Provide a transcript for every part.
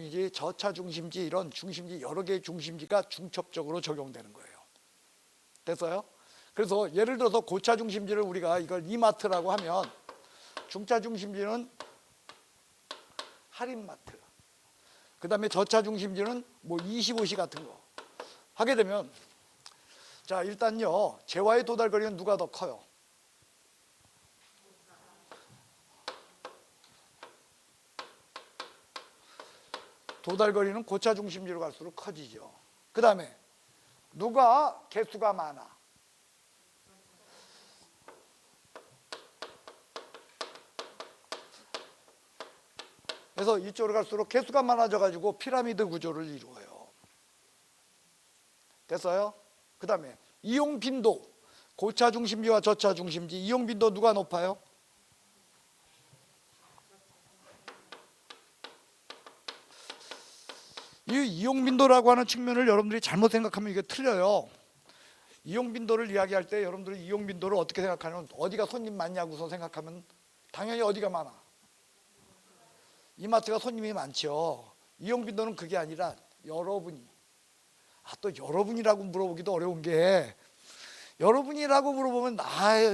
중심지, 저차 중심지, 이런 중심지, 여러 개의 중심지가 중첩적으로 적용되는 거예요. 됐어요? 그래서 예를 들어서 고차 중심지를 우리가 이걸 이마트라고 하면, 중차 중심지는 할인마트, 그 다음에 저차 중심지는 뭐 25시 같은 거 하게 되면, 자 일단요, 재화의 도달거리는 누가 더 커요? 도달거리는 고차 중심지로 갈수록 커지죠. 그 다음에 누가 개수가 많아? 그래서 이쪽으로 갈수록 개수가 많아져 가지고 피라미드 구조를 이루어요. 됐어요? 그 다음에 이용 빈도, 고차 중심지와 저차 중심지, 이용 빈도 누가 높아요? 이 이용 빈도라고 하는 측면을 여러분들이 잘못 생각하면 이게 틀려요. 이용 빈도를 이야기할 때 여러분들이 이용 빈도를 어떻게 생각하냐면, 어디가 손님 많냐고서 생각하면 당연히 어디가 많아? 이마트가 손님이 많죠. 이용 빈도는 그게 아니라 여러분이, 또 여러분이라고 물어보기도 어려운 게, 여러분이라고 물어보면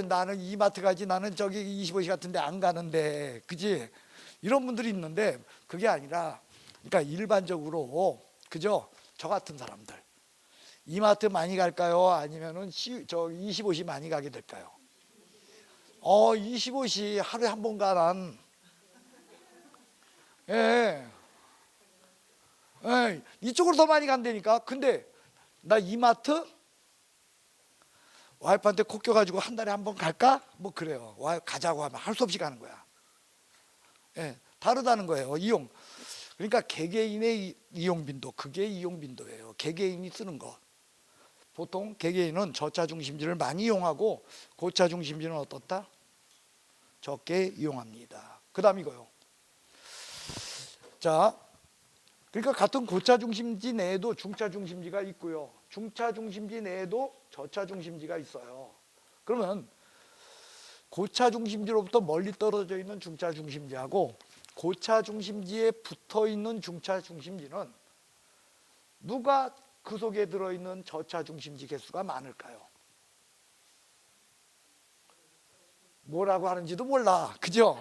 나는 이마트 가지, 나는 저기 25시 같은데 안 가는데, 그지? 이런 분들이 있는데 그게 아니라, 그러니까 일반적으로, 그죠? 저 같은 사람들 이마트 많이 갈까요? 아니면은 저 25시 많이 가게 될까요? 25시 하루에 한 번 가난. 예. 예. 이쪽으로 더 많이 간다니까. 근데 나 이마트 와이프한테 코 껴가지고 한 달에 한 번 갈까? 뭐 그래요. 가자고 하면 할 수 없이 가는 거야. 예. 다르다는 거예요. 이용. 그러니까 개개인의 이용 빈도, 그게 이용 빈도예요. 개개인이 쓰는 거. 보통 개개인은 저차 중심지를 많이 이용하고 고차 중심지는 어떻다? 적게 이용합니다. 그 다음 이거요. 자, 그러니까 같은 고차 중심지 내에도 중차 중심지가 있고요, 중차 중심지 내에도 저차 중심지가 있어요. 그러면 고차 중심지로부터 멀리 떨어져 있는 중차 중심지하고 고차 중심지에 붙어 있는 중차 중심지는 누가 그 속에 들어있는 저차 중심지 개수가 많을까요? 뭐라고 하는지도 몰라, 그죠?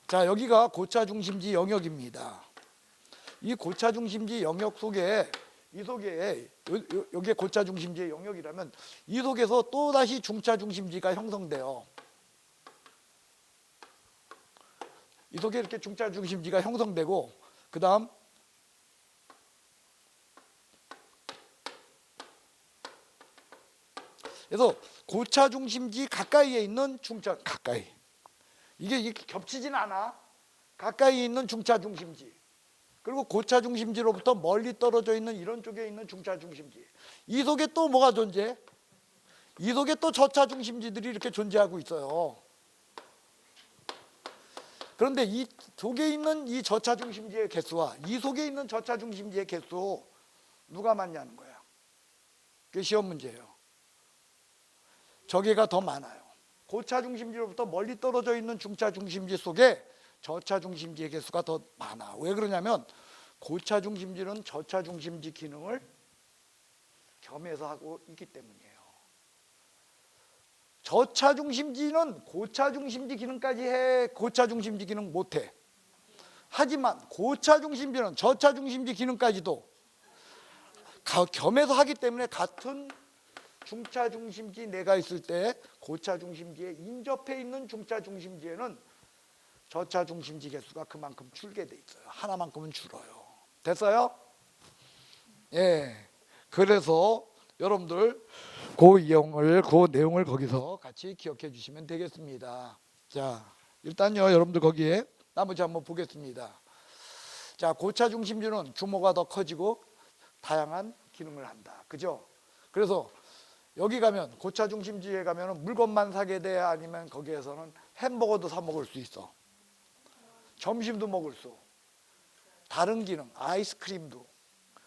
자, 여기가 고차 중심지 영역입니다. 이 고차 중심지 영역 속에, 이 속에, 여기에 고차 중심지의 영역이라면 이 속에서 또다시 중차 중심지가 형성돼요. 이 속에 이렇게 중차 중심지가 형성되고, 그 다음 그래서 고차 중심지 가까이에 있는 중차, 가까이, 이게 겹치진 않아. 가까이 있는 중차 중심지, 그리고 고차 중심지로부터 멀리 떨어져 있는 이런 쪽에 있는 중차 중심지, 이 속에 또 뭐가 존재해? 이 속에 또 저차 중심지들이 이렇게 존재하고 있어요. 그런데 이 속에 있는 이 저차 중심지의 개수와 이 속에 있는 저차 중심지의 개수 누가 많냐는 거야. 그게 시험 문제예요. 저게가 더 많아요. 고차 중심지로부터 멀리 떨어져 있는 중차 중심지 속에 저차 중심지의 개수가 더 많아. 왜 그러냐면 고차 중심지는 저차 중심지 기능을 겸해서 하고 있기 때문이에요. 저차 중심지는 고차 중심지 기능까지 해, 고차 중심지 기능 못해. 하지만 고차 중심지는 저차 중심지 기능까지도 겸해서 하기 때문에 같은 중차 중심지 내가 있을 때 고차 중심지에 인접해 있는 중차 중심지에는 저차 중심지 개수가 그만큼 줄게 돼 있어요. 하나만큼은 줄어요. 됐어요? 예. 그래서 여러분들 그 내용을 거기서 같이 기억해 주시면 되겠습니다. 자, 일단요, 여러분들 거기에 나머지 한번 보겠습니다. 자, 고차 중심지는 규모가 더 커지고 다양한 기능을 한다. 그죠? 그래서 여기 가면, 고차 중심지에 가면 물건만 사게 돼? 아니면 거기에서는 햄버거도 사 먹을 수 있어? 점심도 먹을 수, 다른 기능, 아이스크림도,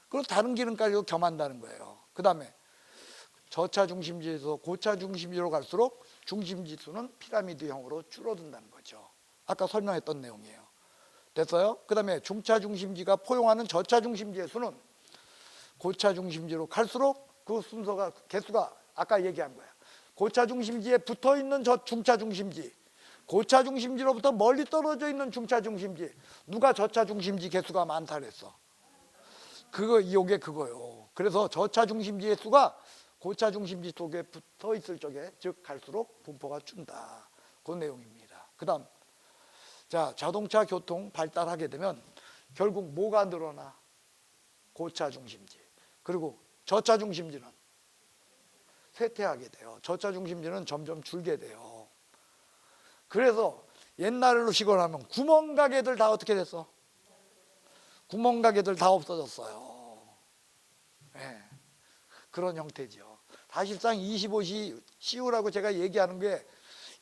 그리고 다른 기능까지도 겸한다는 거예요. 그 다음에 저차 중심지에서 고차 중심지로 갈수록 중심지 수는 피라미드형으로 줄어든다는 거죠. 아까 설명했던 내용이에요. 됐어요? 그 다음에 중차 중심지가 포용하는 저차 중심지의 수는 고차 중심지로 갈수록 그 순서가 개수가 아까 얘기한 거야. 고차 중심지에 붙어 있는 저 중차 중심지, 고차 중심지로부터 멀리 떨어져 있는 중차 중심지, 누가 저차 중심지 개수가 많다 그랬어? 요게 그거요. 그래서 저차 중심지의 수가 고차 중심지 쪽에 붙어 있을 적에, 즉 갈수록 분포가 준다. 그 내용입니다. 그 다음, 자, 자동차 교통 발달하게 되면 결국 뭐가 늘어나? 고차 중심지. 그리고 저차 중심지는 쇠퇴하게 돼요. 저차 중심지는 점점 줄게 돼요. 그래서 옛날로 시골하면 구멍가게들 다 어떻게 됐어? 구멍가게들 다 없어졌어요. 네. 그런 형태죠. 사실상 25시 CU라고 제가 얘기하는 게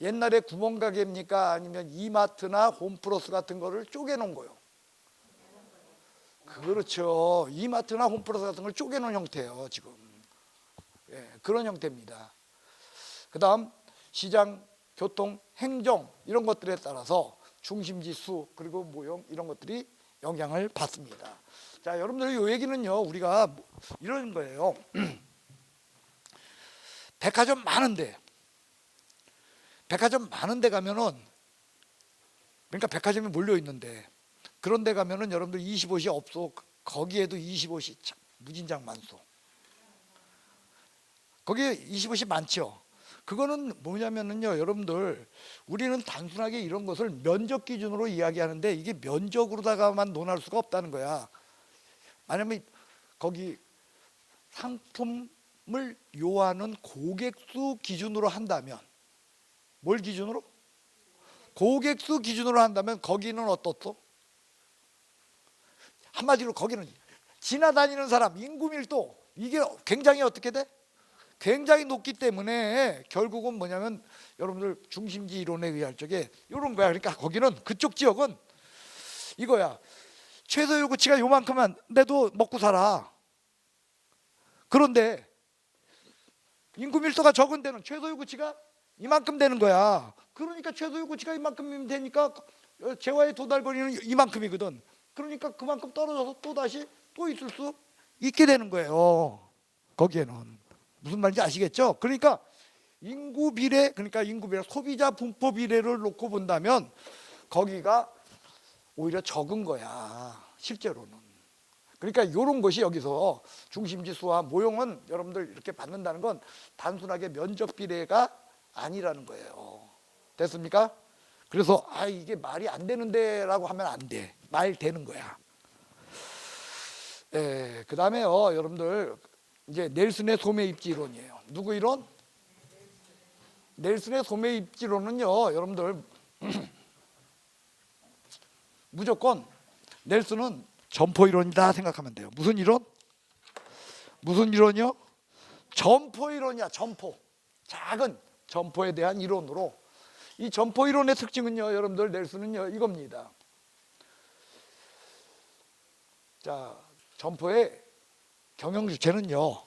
옛날에 구멍가게입니까? 아니면 이마트나 홈플러스 같은 거를 쪼개놓은 거예요. 그렇죠. 이마트나 홈플러스 같은 걸 쪼개놓은 형태예요, 지금. 예, 그런 형태입니다. 그 다음 시장, 교통, 행정 이런 것들에 따라서 중심지 수 그리고 모형 이런 것들이 영향을 받습니다. 자, 여러분들 이 얘기는요, 우리가 이런 거예요. 백화점 많은데 가면은, 그러니까 백화점이 몰려 있는데 그런 데 가면은 여러분들 25시 없어. 거기에도 25시 참 무진장 많소. 거기에 25시 많죠. 그거는 뭐냐면은요, 여러분들 우리는 단순하게 이런 것을 면적 기준으로 이야기하는데 이게 면적으로다가만 논할 수가 없다는 거야. 왜냐면 거기 상품을 요하는 고객수 기준으로 한다면, 뭘 기준으로? 고객수 기준으로 한다면 거기는 어떻소? 한마디로 거기는 지나다니는 사람, 인구 밀도, 이게 굉장히 어떻게 돼? 굉장히 높기 때문에 결국은 뭐냐면 여러분들 중심지 이론에 의할 적에 이런 거야. 그러니까 거기는, 그쪽 지역은 이거야. 최소 요구치가 요만큼만 돼도 먹고 살아. 그런데 인구 밀도가 적은 데는 최소 요구치가 이만큼 되는 거야. 그러니까 최소 요구치가 이만큼이면 되니까 재화의 도달거리는 이만큼이거든. 그러니까 그만큼 떨어져서 또 다시 또 있을 수 있게 되는 거예요. 거기에는. 무슨 말인지 아시겠죠? 그러니까 인구 비례, 소비자 분포 비례를 놓고 본다면 거기가 오히려 적은 거야, 실제로는. 그러니까 이런 것이 여기서 중심지수와 모형은 여러분들 이렇게 받는다는 건 단순하게 면적 비례가 아니라는 거예요. 됐습니까? 그래서 이게 말이 안 되는데 라고 하면 안 돼. 말 되는 거야. 그 다음에요, 여러분들 이제 넬슨의 소매 입지 이론이에요. 누구 이론? 넬슨의 소매 입지 이론은요, 여러분들 무조건 넬슨은 점포 이론이다 생각하면 돼요. 무슨 이론? 무슨 이론이요? 점포 이론이야. 점포. 작은 점포에 대한 이론으로. 이 점포 이론의 특징은요, 여러분들 넬슨은요 이겁니다. 자, 점포의 경영 주체는요,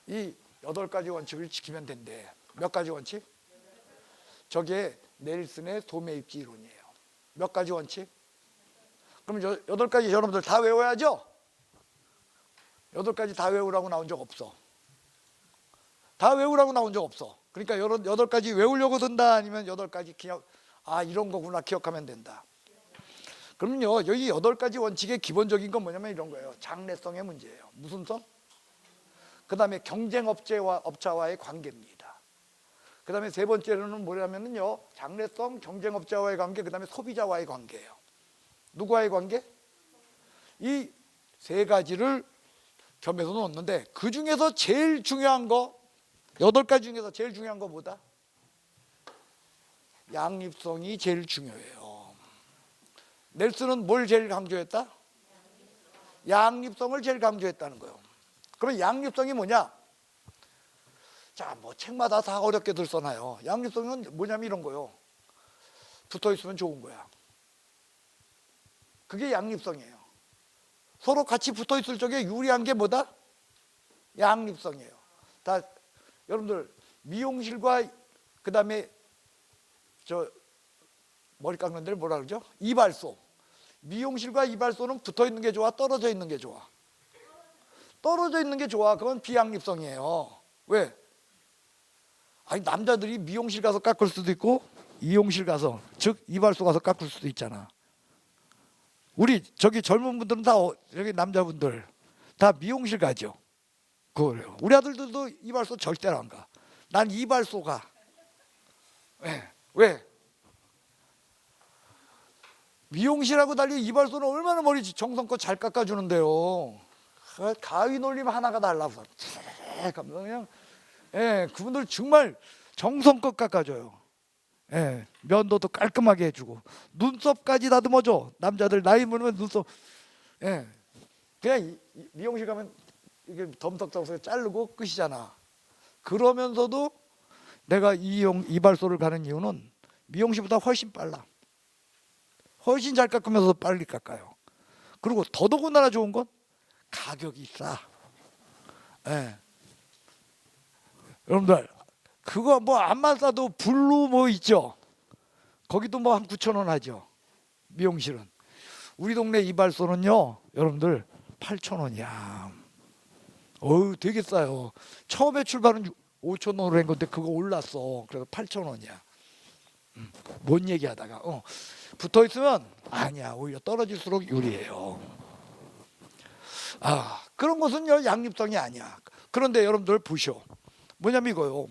이 8가지 원칙을 지키면 된대. 몇 가지 원칙? 저게 넬슨의 소매 입지 이론이에요. 몇 가지 원칙? 그럼 8가지 여러분들 다 외워야죠? 8가지 다 외우라고 나온 적 없어. 다 외우라고 나온 적 없어. 그러니까 8가지 외우려고 든다, 아니면 8가지 이런 거구나 기억하면 된다. 그럼요, 여기 8가지 원칙의 기본적인 건 뭐냐면 이런 거예요. 장래성의 문제예요. 무슨 성? 그 다음에 경쟁업체와의 관계입니다. 그 다음에 세 번째로는 뭐냐면요, 장래성, 경쟁업체와의 관계, 그 다음에 소비자와의 관계예요. 누구와의 관계? 이 세 가지를 겸해서 놓는데, 그 중에서 제일 중요한 거, 8가지 중에서 제일 중요한 거 뭐다? 양립성이 제일 중요해요. 넬슨은 뭘 제일 강조했다? 양립성을 제일 강조했다는 거예요. 그럼 양립성이 뭐냐? 자, 뭐 책마다 다 어렵게들 써놔요. 양립성은 뭐냐면 이런 거요. 붙어 있으면 좋은 거야. 그게 양립성이에요. 서로 같이 붙어 있을 적에 유리한 게 뭐다? 양립성이에요. 다 여러분들 미용실과 그 다음에 저 머리 깎는 데를 뭐라 그러죠? 이발소. 미용실과 이발소는 붙어 있는 게 좋아, 떨어져 있는 게 좋아? 떨어져 있는 게 좋아. 그건 비양립성이에요. 왜? 아니 남자들이 미용실 가서 깎을 수도 있고 이용실 가서, 즉 이발소 가서 깎을 수도 있잖아. 우리 저기 젊은 분들은 다 여기 남자분들 다 미용실 가죠. 그래요. 우리 아들들도 이발소 절대로 안 가. 난 이발소 가. 왜? 미용실하고 달리 이발소는 얼마나 머리 정성껏 잘 깎아주는데요. 가위 놀림 하나가 달라서 그냥 그분들 정말 정성껏 깎아줘요. 면도도 깔끔하게 해주고 눈썹까지 다듬어줘. 남자들 나이 먹으면 눈썹 그냥 미용실 가면 이게 덤석덤석 자르고 끝이잖아. 그러면서도 내가 이발소를 가는 이유는 미용실보다 훨씬 빨라. 훨씬 잘 깎으면서 빨리 깎아요. 그리고 더더군다나 좋은 건 가격이 싸. 여러분들 그거 뭐 안만 싸도 블루 뭐 있죠. 거기도 뭐 한 9,000원 하죠. 미용실은. 우리 동네 이발소는요 여러분들 8,000원이야. 어우 되게 싸요. 처음에 출발은 5,000원으로 한 건데 그거 올랐어. 그래서 8,000원이야. 뭔 얘기하다가 붙어 있으면 아니야, 오히려 떨어질수록 유리해요. 그런 것은요 양립성이 아니야. 그런데 여러분들 보시오. 뭐냐면 이거요.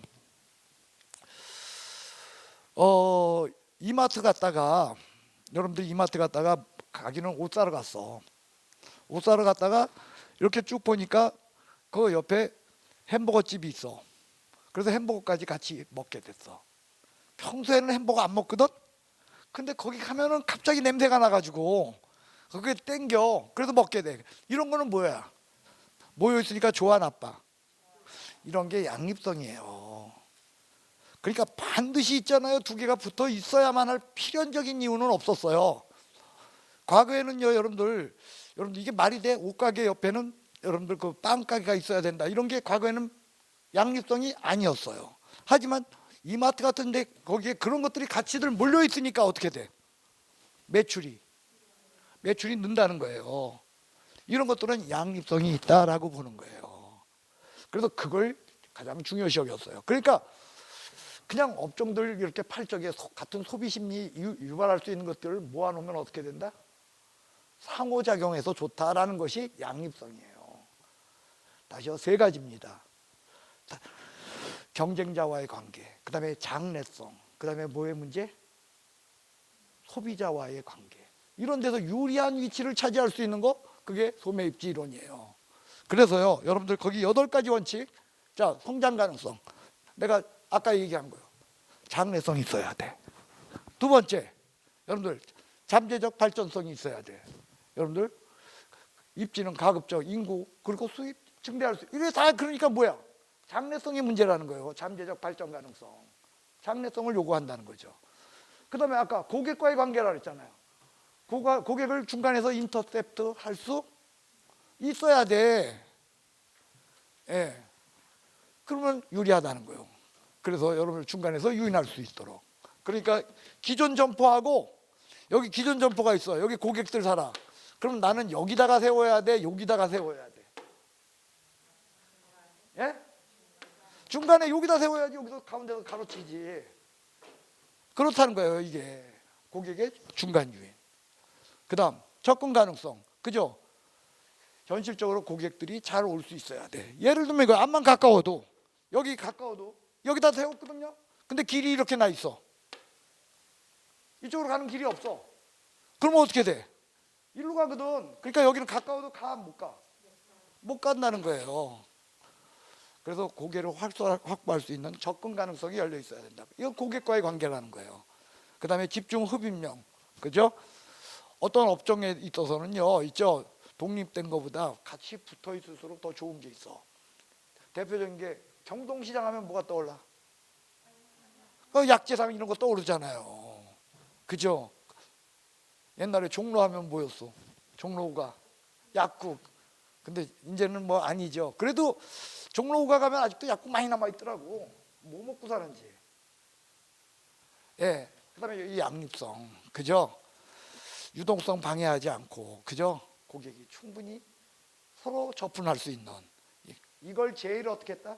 이마트 갔다가 여러분들 이마트 갔다가 가기는 옷 사러 갔어. 옷 사러 갔다가 이렇게 쭉 보니까 그 옆에 햄버거 집이 있어. 그래서 햄버거까지 같이 먹게 됐어. 평소에는 햄버거 안 먹거든. 근데 거기 가면은 갑자기 냄새가 나가지고 그게 땡겨. 그래서 먹게 돼. 이런 거는 뭐야? 모여 있으니까 좋아 나빠? 이런 게 양립성이에요. 그러니까 반드시 있잖아요. 두 개가 붙어 있어야만 할 필연적인 이유는 없었어요. 과거에는요 여러분들 이게 말이 돼? 옷가게 옆에는 여러분들 그 빵가게가 있어야 된다. 이런 게 과거에는 양립성이 아니었어요. 하지만 이마트 같은 데 거기에 그런 것들이 같이들 몰려 있으니까 어떻게 돼? 매출이 는다는 거예요. 이런 것들은 양립성이 있다라고 보는 거예요. 그래서 그걸 가장 중요시 여겼어요. 그러니까 그냥 업종들 이렇게 팔적에 같은 소비 심리 유발할 수 있는 것들을 모아놓으면 어떻게 된다? 상호작용해서 좋다라는 것이 양립성이에요. 다시요, 세 가지입니다. 경쟁자와의 관계, 그 다음에 장래성, 그 다음에 뭐의 문제? 소비자와의 관계. 이런 데서 유리한 위치를 차지할 수 있는 거, 그게 소매입지 이론이에요. 그래서요 여러분들 거기 8가지 원칙. 자, 성장 가능성, 내가 아까 얘기한 거예요. 장래성이 있어야 돼. 두 번째, 여러분들 잠재적 발전성이 있어야 돼. 여러분들 입지는 가급적 인구 그리고 수입 증대할 수, 이게 다 그러니까 뭐야? 장래성이 문제라는 거예요. 잠재적 발전 가능성, 장래성을 요구한다는 거죠. 그 다음에 아까 고객과의 관계라 그랬잖아요. 고객을 중간에서 인터셉트 할 수 있어야 돼. 그러면 유리하다는 거예요. 그래서 여러분을 중간에서 유인할 수 있도록. 그러니까 기존 점포하고 여기 기존 점포가 있어. 여기 고객들 살아. 그럼 나는 여기다가 세워야 돼, 여기다가 세워야 돼? 중간에 여기다 세워야지. 여기서 가운데서 가로치지. 그렇다는 거예요. 이게 고객의 중간 유인. 그 다음 접근 가능성, 그죠? 현실적으로 고객들이 잘 올 수 있어야 돼. 예를 들면 이거 앞만 가까워도, 여기 가까워도 여기다 세웠거든요. 근데 길이 이렇게 나 있어. 이쪽으로 가는 길이 없어. 그러면 어떻게 돼? 일로 가거든. 그러니까 여기는 가까워도 못 가. 못 간다는 거예요. 그래서 고객을 확보할 수 있는 접근 가능성이 열려 있어야 된다. 이건 고객과의 관계라는 거예요. 그 다음에 집중 흡입력, 그죠? 어떤 업종에 있어서는요, 있죠. 독립된 것보다 같이 붙어 있을수록 더 좋은 게 있어. 대표적인 게 경동시장 하면 뭐가 떠올라? 약재상 이런 거 떠오르잖아요. 그죠? 옛날에 종로 하면 뭐였어? 종로가 약국. 근데 이제는 뭐 아니죠. 그래도 종로가 가면 아직도 약국 많이 남아 있더라고. 뭐 먹고 사는지. 그 그다음에 이 양립성, 그죠? 유동성 방해하지 않고, 그죠? 고객이 충분히 서로 접근할 수 있는, 이걸 제일 어떻게 했다?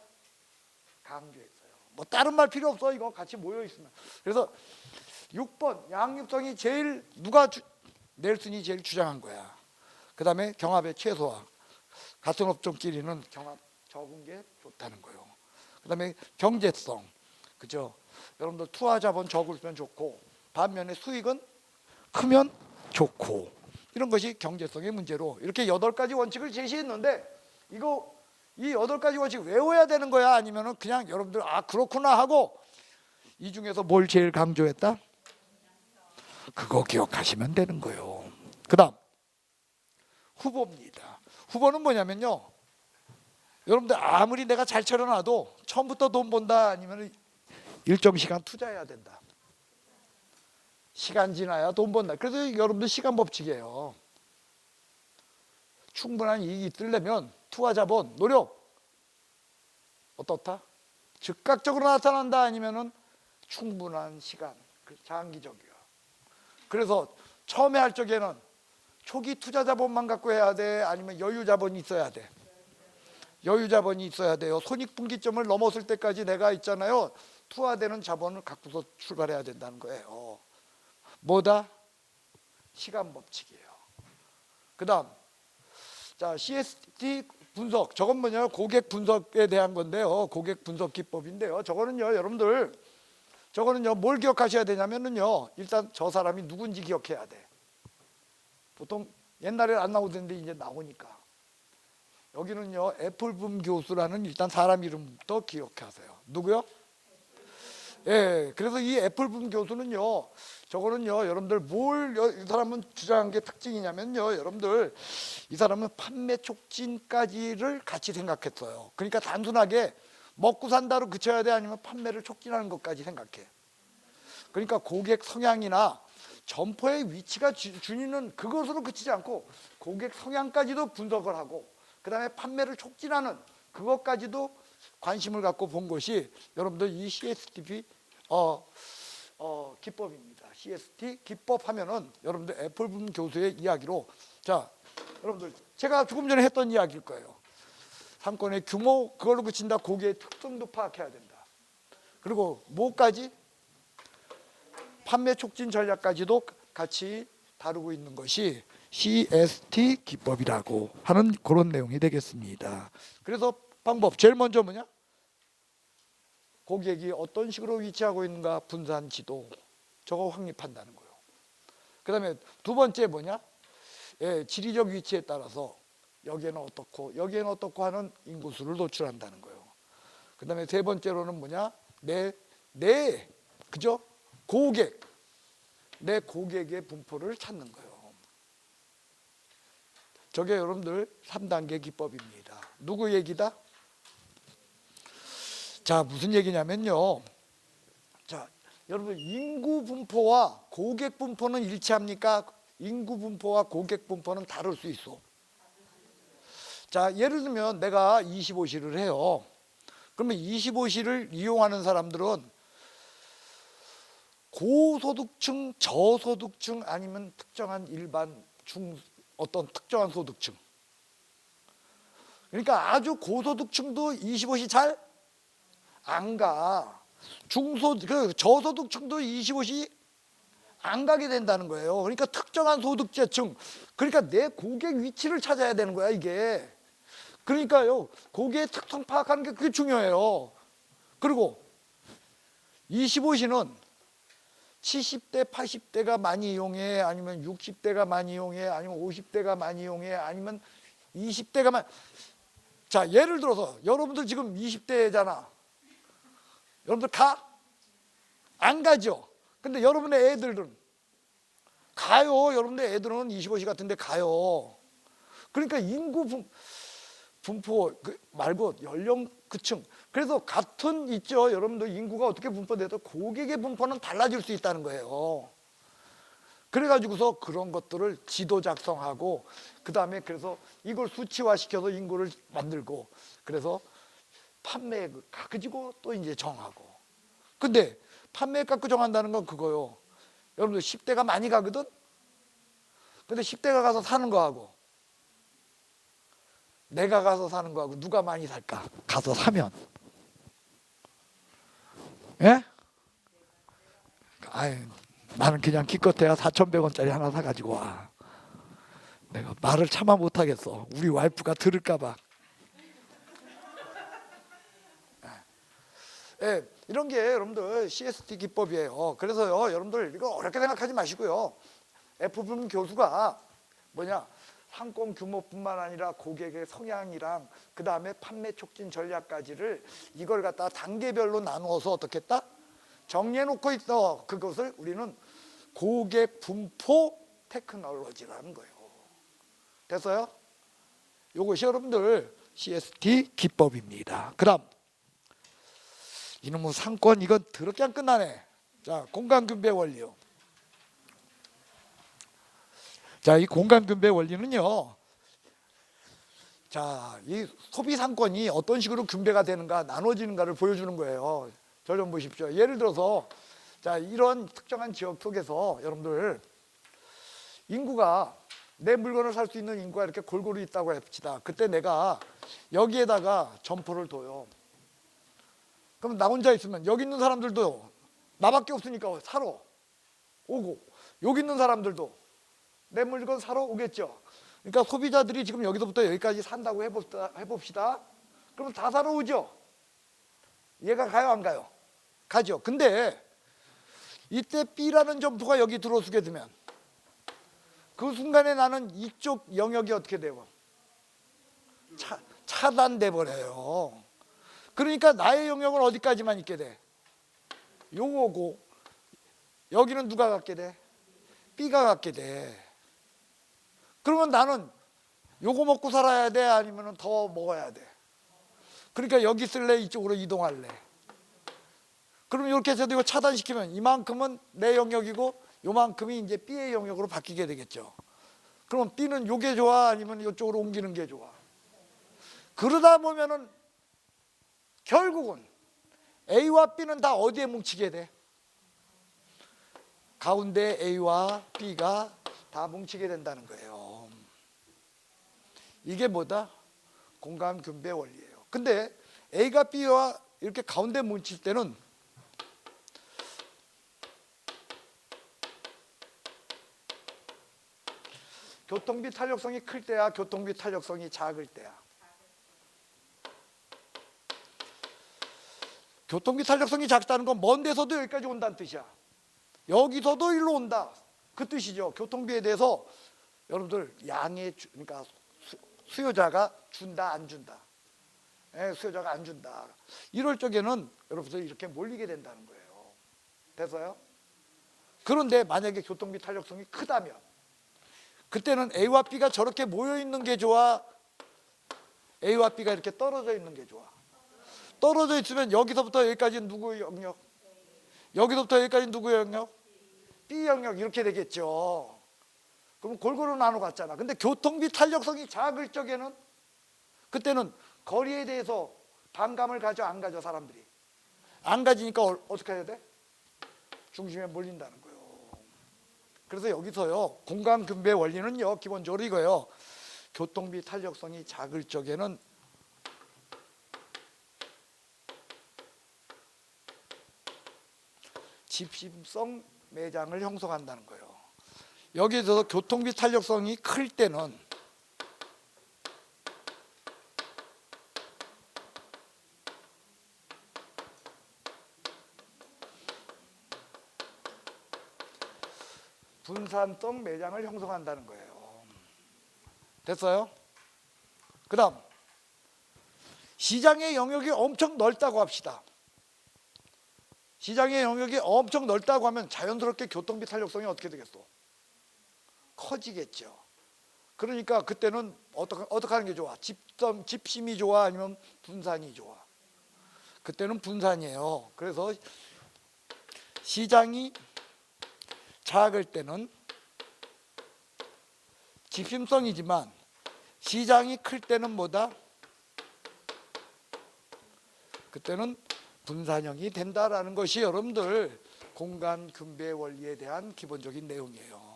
강조했어요. 뭐 다른 말 필요 없어. 이거 같이 모여 있으면. 그래서 6번 양립성이 제일 넬슨이 제일 주장한 거야. 그 다음에 경합의 최소화, 같은 업종끼리는 경합 적은 게 좋다는 거예요. 그 다음에 경제성, 그죠? 여러분들 투하 자본 적으면 좋고 반면에 수익은 크면 좋고, 이런 것이 경제성의 문제로 이렇게 8가지 원칙을 제시했는데, 이거 이 8가지 원칙 외워야 되는 거야? 아니면은 그냥 여러분들 아 그렇구나 하고 이 중에서 뭘 제일 강조했다? 그거 기억하시면 되는 거예요. 그 다음 후보입니다. 후보는 뭐냐면요, 여러분들 아무리 내가 잘 차려놔도 처음부터 돈 번다 아니면 일정 시간 투자해야 된다. 시간 지나야 돈 번다. 그래서 여러분들 시간 법칙이에요. 충분한 이익이 있으려면 투하 자본, 노력 어떻다? 즉각적으로 나타난다 아니면은 충분한 시간, 장기적이야. 그래서 처음에 할 적에는 초기 투자 자본만 갖고 해야 돼? 아니면 여유 자본이 있어야 돼? 여유 자본이 있어야 돼요. 손익분기점을 넘었을 때까지 내가 있잖아요, 투하되는 자본을 갖고서 출발해야 된다는 거예요. 뭐다? 시간 법칙이에요. 그 다음 자, CST 분석, 저건 뭐냐, 고객 분석에 대한 건데요, 고객 분석 기법인데요, 저거는요 여러분들, 저거는요 뭘 기억하셔야 되냐면은요, 일단 저 사람이 누군지 기억해야 돼. 보통 옛날에 안 나오던데 이제 나오니까. 여기는요 애플붐 교수라는 일단 사람 이름부터 기억하세요. 누구요? 예, 그래서 이 애플붐 교수는요, 저거는요 여러분들 이 사람은 주장한 게 특징이냐면요, 여러분들 이 사람은 판매 촉진까지를 같이 생각했어요. 그러니까 단순하게 먹고 산다로 그쳐야 돼? 아니면 판매를 촉진하는 것까지 생각해. 그러니까 고객 성향이나 점포의 위치가 준위는 그것으로 그치지 않고 고객 성향까지도 분석을 하고, 그 다음에 판매를 촉진하는 그것까지도 관심을 갖고 본 것이 여러분들 이 CSTP 기법입니다. CST 기법 하면은 여러분들 애플붐 교수의 이야기로, 자 여러분들 제가 조금 전에 했던 이야기일 거예요. 상권의 규모, 그걸로 그친다. 고객의 특성도 파악해야 된다. 그리고 뭐까지? 판매 촉진 전략까지도 같이 다루고 있는 것이 CST 기법이라고 하는 그런 내용이 되겠습니다. 그래서 방법 제일 먼저 뭐냐? 고객이 어떤 식으로 위치하고 있는가 분산 지도, 저거 확립한다는 거예요. 그 다음에 두 번째 뭐냐? 예, 지리적 위치에 따라서 여기에는 어떻고 여기에는 어떻고 하는 인구수를 노출한다는 거예요. 그 다음에 세 번째로는 뭐냐? 그죠? 내 고객의 분포를 찾는 거예요. 저게 여러분들 3단계 기법입니다. 누구 얘기다? 자, 무슨 얘기냐면요, 자 여러분, 인구 분포와 고객 분포는 일치합니까? 인구 분포와 고객 분포는 다를 수 있어. 자, 예를 들면 내가 25시를 해요. 그러면 25시를 이용하는 사람들은 고소득층, 저소득층, 아니면 특정한 일반 어떤 특정한 소득층. 그러니까 아주 고소득층도 25시 잘 안 가. 저소득층도 25시 안 가게 된다는 거예요. 그러니까 특정한 소득계층, 그러니까 내 고객 위치를 찾아야 되는 거야, 이게. 그러니까요, 고객의 특성 파악하는 게 그게 중요해요. 그리고 25시는 70대, 80대가 많이 이용해? 아니면 60대가 많이 이용해? 아니면 50대가 많이 이용해? 아니면 20대가 많이. 자, 예를 들어서 여러분들 지금 20대잖아. 여러분들 가? 안 가죠? 근데 여러분의 애들은 가요. 여러분들 애들은 25시 같은데 가요. 그러니까 인구 분포 말고 연령층, 그래서 같은 있죠. 여러분들 인구가 어떻게 분포돼도 고객의 분포는 달라질 수 있다는 거예요. 그래가지고서 그런 것들을 지도 작성하고, 그 다음에 그래서 이걸 수치화시켜서 인구를 만들고, 그래서 판매 가지고 또 이제 정하고. 근데 판매 갖고 정한다는 건 그거요, 여러분들 10대가 많이 가거든. 근데 10대가 가서 사는 거하고 내가 가서 사는 거하고 누가 많이 살까? 가서 사면. 예? 아이, 나는 그냥 기껏해야 4,100원짜리 하나 사가지고 와. 내가 말을 차마 못하겠어. 우리 와이프가 들을까 봐. 예, 이런 게 여러분들 CST 기법이에요. 그래서요, 여러분들 이거 어렵게 생각하지 마시고요. F분 교수가 상권 규모뿐만 아니라 고객의 성향이랑 그 다음에 판매 촉진 전략까지를 이걸 갖다 단계별로 나누어서 어떻게 했다? 정리해 놓고 있어. 그것을 우리는 고객 분포 테크놀로지라는 거예요. 됐어요? 이것이 여러분들 CST 기법입니다. 그 다음 이놈의 상권 이건 더럽게 안 끝나네. 자, 공간균배 원리요. 자, 이 공간균배 원리는요, 자, 이 소비 상권이 어떤 식으로 균배가 되는가, 나눠지는가를 보여주는 거예요. 저 좀 보십시오. 예를 들어서, 자, 이런 특정한 지역 속에서 여러분들 인구가 내 물건을 살 수 있는 인구가 이렇게 골고루 있다고 합시다. 그때 내가 여기에다가 점포를 둬요. 그럼 나 혼자 있으면 여기 있는 사람들도 나밖에 없으니까 사러 오고, 여기 있는 사람들도 내 물건 사러 오겠죠. 그러니까 소비자들이 지금 여기서부터 여기까지 산다고 해봅시다. 그러면 다 사러 오죠. 이해가 가요, 안 가요? 가죠. 근데 이때 B라는 점포가 여기 들어서게 되면 그 순간에 나는 이쪽 영역이 어떻게 돼요? 차단돼 버려요. 그러니까 나의 영역은 어디까지만 있게 돼? 요거고, 여기는 누가 갖게 돼? B가 갖게 돼. 그러면 나는 요거 먹고 살아야 돼? 아니면 더 먹어야 돼? 그러니까 여기 쓸래? 이쪽으로 이동할래? 그럼 이렇게 해서 이거 차단시키면 이만큼은 내 영역이고 요만큼이 이제 B의 영역으로 바뀌게 되겠죠. 그럼 B는 요게 좋아? 아니면 이쪽으로 옮기는 게 좋아? 그러다 보면은 결국은 A와 B는 다 어디에 뭉치게 돼? 가운데 A와 B가 다 뭉치게 된다는 거예요. 이게 뭐다? 공간균배 원리예요. 근데 A가 B와 이렇게 가운데 뭉칠 때는 교통비 탄력성이 클 때야, 교통비 탄력성이 작을 때야. 교통비 탄력성이 작다는 건 먼 데서도 여기까지 온다는 뜻이야. 여기서도 일로 온다, 그 뜻이죠. 교통비에 대해서 여러분들 그러니까 수요자가 준다 안 준다, 수요자가 안 준다, 이럴 적에는 여러분들 이렇게 몰리게 된다는 거예요. 돼서요? 그런데 만약에 교통비 탄력성이 크다면 그때는 A와 B가 저렇게 모여 있는 게 좋아? A와 B가 이렇게 떨어져 있는 게 좋아? 떨어져 있으면 여기서부터 여기까지는 누구의 영역? 여기서부터 여기까지는 누구의 영역? B 영역, 이렇게 되겠죠. 그럼 골고루 나눠 갔잖아. 근데 교통비 탄력성이 작을 적에는 그때는 거리에 대해서 반감을 가져 안 가져? 사람들이 안 가지니까 어떻게 해야 돼? 중심에 몰린다는 거예요. 그래서 여기서요, 공간균배 원리는요, 기본적으로 이거예요. 교통비 탄력성이 작을 적에는 집심성 매장을 형성한다는 거예요. 여기서 교통비 탄력성이 클 때는 분산성 매장을 형성한다는 거예요. 됐어요? 그 다음 시장의 영역이 엄청 넓다고 합시다. 시장의 영역이 엄청 넓다고 하면 자연스럽게 교통비 탄력성이 어떻게 되겠어? 커지겠죠. 그러니까 그때는 어떻게 하는 게 좋아? 집심이 좋아? 아니면 분산이 좋아? 그때는 분산이에요. 그래서 시장이 작을 때는 집심성이지만 시장이 클 때는 뭐다? 그때는 분산형이 된다라는 것이 여러분들 공간분배 원리에 대한 기본적인 내용이에요.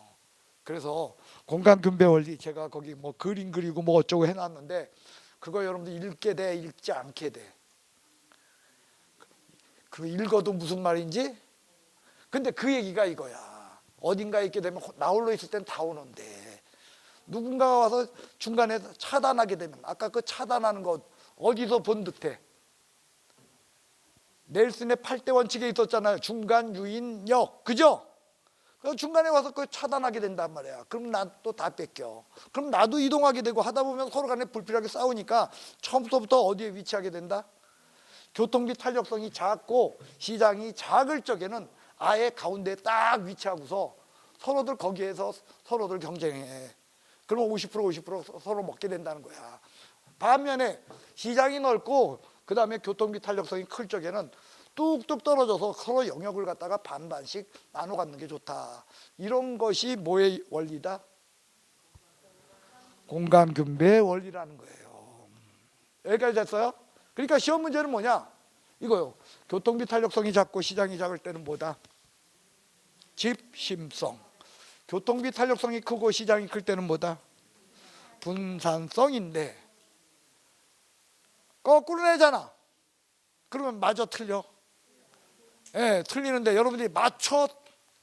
그래서 공간분배 원리 제가 거기 뭐 그림 그리고 뭐 어쩌고 해놨는데 그거 여러분들 읽게 돼, 읽지 않게 돼. 그 읽어도 무슨 말인지? 근데 그 얘기가 이거야. 어딘가에 있게 되면 나 홀로 있을 땐 다 오는데 누군가가 와서 중간에 차단하게 되면 아까 그 차단하는 거 어디서 본 듯해? 넬슨의 8대 원칙에 있었잖아요. 중간 유인역, 그죠? 그 중간에 와서 그 차단하게 된단 말이야. 그럼 나 또 다 뺏겨. 그럼 나도 이동하게 되고 하다 보면 서로 간에 불필요하게 싸우니까 처음부터 어디에 위치하게 된다? 교통비 탄력성이 작고 시장이 작을 적에는 아예 가운데에 딱 위치하고서 서로들 거기에서 서로들 경쟁해. 그러면 50% 서로 먹게 된다는 거야. 반면에 시장이 넓고 그 다음에 교통비 탄력성이 클 적에는 뚝뚝 떨어져서 서로 영역을 갖다가 반반씩 나눠 갖는 게 좋다. 이런 것이 뭐의 원리다? 공간분배 원리라는 거예요. 여기까지 됐어요? 그러니까 시험 문제는 뭐냐? 이거요. 교통비 탄력성이 작고 시장이 작을 때는 뭐다? 집심성. 교통비 탄력성이 크고 시장이 클 때는 뭐다? 분산성인데 거꾸로 내잖아. 그러면 마저 틀려. 예, 틀리는데 여러분들이 맞춰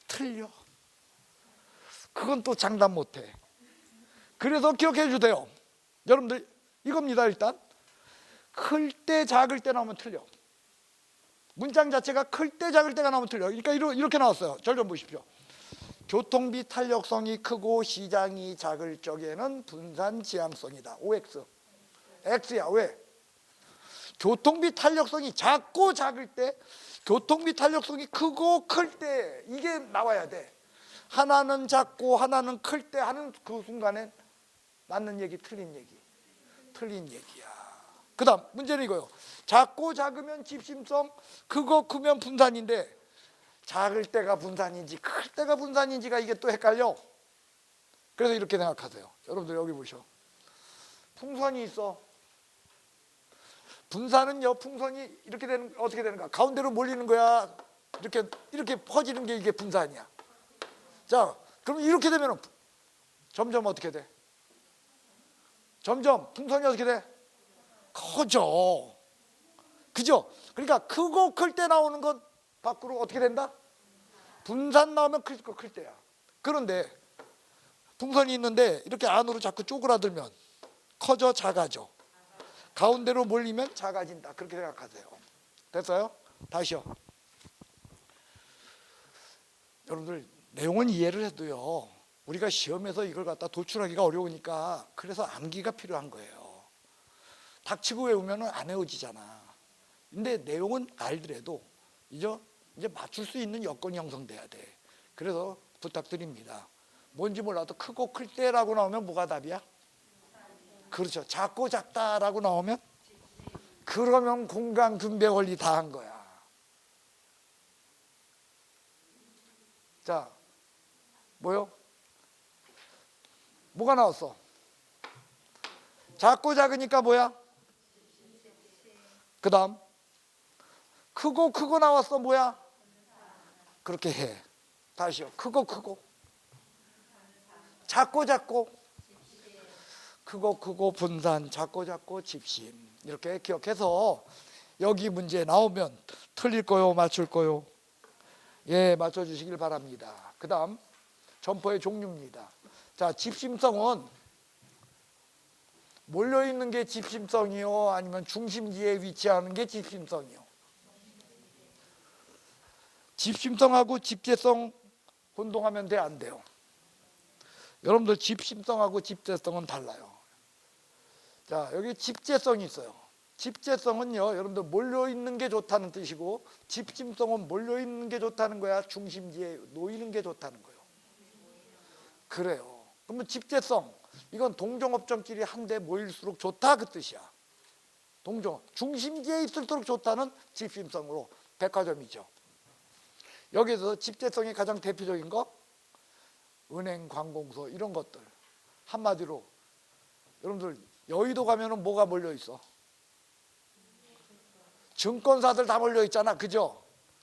틀려. 그건 또 장담 못해. 그래서 기억해 주세요. 여러분들 이겁니다. 일단 클 때 작을 때 나오면 틀려. 문장 자체가 클 때 작을 때가 나오면 틀려. 그러니까 이렇게 나왔어요. 절 좀 보십시오. 교통비 탄력성이 크고 시장이 작을 적에는 분산 지향성이다. OX. X야. 왜? 교통비 탄력성이 작고 작을 때, 교통비 탄력성이 크고 클 때 이게 나와야 돼. 하나는 작고 하나는 클 때 하는 그 순간에 맞는 얘기, 틀린 얘기. 틀린 얘기야. 그 다음 문제는 이거요. 작고 작으면 집심성, 크고 크면 분산인데 작을 때가 분산인지 클 때가 분산인지가 이게 또 헷갈려. 그래서 이렇게 생각하세요. 여러분들 여기 보셔. 풍선이 있어. 분산은요, 풍선이 이렇게 되는, 어떻게 되는가? 가운데로 몰리는 거야. 이렇게 퍼지는 게 이게 분산이야. 자, 그럼 이렇게 되면 점점 어떻게 돼? 점점 풍선이 어떻게 돼? 커져. 그죠? 그러니까 크고 클 때 나오는 건 밖으로 어떻게 된다? 분산 나오면 클 때야. 그런데 풍선이 있는데 이렇게 안으로 자꾸 쪼그라들면 커져, 작아져. 가운데로 몰리면 작아진다. 그렇게 생각하세요. 됐어요? 다시요. 여러분들 내용은 이해를 해도요, 우리가 시험에서 이걸 갖다 도출하기가 어려우니까 그래서 암기가 필요한 거예요. 닥치고 외우면 안 외워지잖아. 근데 내용은 알더라도 이제 맞출 수 있는 여건이 형성돼야 돼. 그래서 부탁드립니다. 뭔지 몰라도 크고 클 때라고 나오면 뭐가 답이야? 그렇죠. 작고 작다라고 나오면 그러면 공간분배 원리 다 한 거야. 자, 뭐요? 뭐가 나왔어? 작고 작으니까 뭐야? 그 다음 크고 나왔어. 뭐야? 그렇게 해. 다시요. 크고 작고 크고 분산, 작고 집심. 이렇게 기억해서 여기 문제 나오면 틀릴 거요, 맞출 거요? 예, 맞춰주시길 바랍니다. 그 다음 점포의 종류입니다. 자, 집심성은 몰려있는 게 집심성이요, 아니면 중심지에 위치하는 게 집심성이요? 집심성하고 집재성 혼동하면 돼, 안 돼요? 여러분들 집심성하고 집재성은 달라요. 자, 여기 집재성이 있어요. 집재성은요, 여러분들 몰려있는 게 좋다는 뜻이고, 집심성은 몰려있는 게 좋다는 거야, 중심지에 놓이는 게 좋다는 거예요. 그래요. 그러면 집재성, 이건 동종업종끼리 한데 모일수록 좋다 그 뜻이야. 중심지에 있을수록 좋다는 집심성으로 백화점이죠. 여기서 집재성이 가장 대표적인 거, 은행, 관공서 이런 것들. 한마디로 여러분들 여의도 가면은 뭐가 몰려 있어? 증권사들 다 몰려 있잖아, 그죠?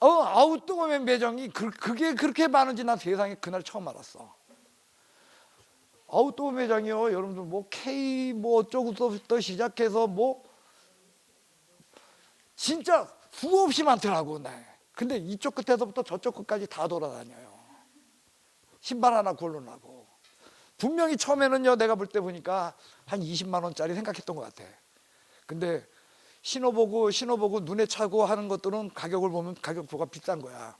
아웃도어 매장이 그게 그렇게 많은지 난 세상에 그날 처음 알았어. 아웃도어 매장이요, 여러분들 뭐 K 뭐 어쩌고부터 시작해서 뭐 진짜 수없이 많더라고. 네. 근데 이쪽 끝에서부터 저쪽 끝까지 다 돌아다녀요. 신발 하나 고르려고. 분명히 처음에는요, 내가 볼 때 보니까 한 20만 원짜리 생각했던 것 같아. 근데 신어보고 눈에 차고 하는 것들은 가격을 보면 가격표가 비싼 거야.